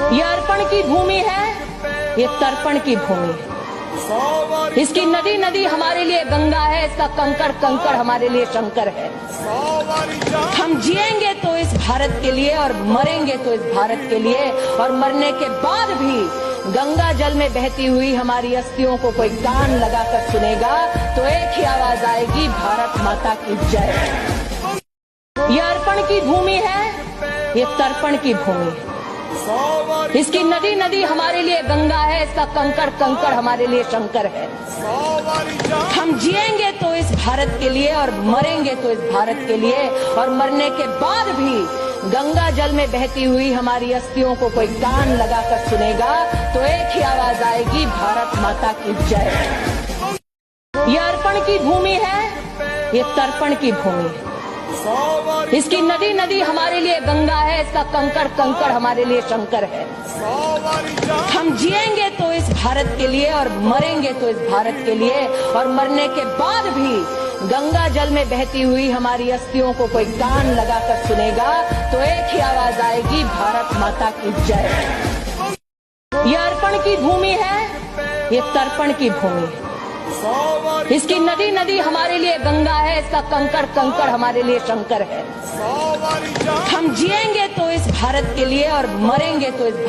ये अर्पण की भूमि है, ये तर्पण की भूमि है। इसकी नदी नदी हमारे लिए गंगा है, इसका कंकड़ कंकड़ हमारे लिए शंकर है। हम जिएंगे तो इस भारत के लिए और मरेंगे तो इस भारत के लिए, और मरने के बाद भी गंगा जल में बहती हुई हमारी अस्थियों को कोई कान लगाकर सुनेगा तो एक ही आवाज आएगी, भारत माता की जय। ये अर्पण की भूमि है, ये तर्पण की भूमि है। इसकी नदी नदी हमारे लिए गंगा है, इसका कंकड़ कंकड़ हमारे लिए शंकर है। हम जिएंगे तो इस भारत के लिए और मरेंगे तो इस भारत के लिए, और मरने के बाद भी गंगा जल में बहती हुई हमारी अस्थियों को कोई कान लगाकर सुनेगा तो एक ही आवाज आएगी, भारत माता की जय। ये अर्पण की भूमि है, ये तर्पण की भूमि है। इसकी नदी नदी हमारे लिए गंगा है, इसका कंकड़ कंकड़ हमारे लिए शंकर है। हम जिएंगे तो इस भारत के लिए और मरेंगे तो इस भारत के लिए, और मरने के बाद भी गंगा जल में बहती हुई हमारी अस्थियों को कोई कान लगाकर सुनेगा तो एक ही आवाज आएगी, भारत माता की जय। ये अर्पण की भूमि है, ये तर्पण की भूमि है। इसकी नदी नदी हमारे लिए गंगा है, इसका कंकड़ कंकड़ हमारे लिए शंकर है। हम जिएंगे तो इस भारत के लिए और मरेंगे तो इस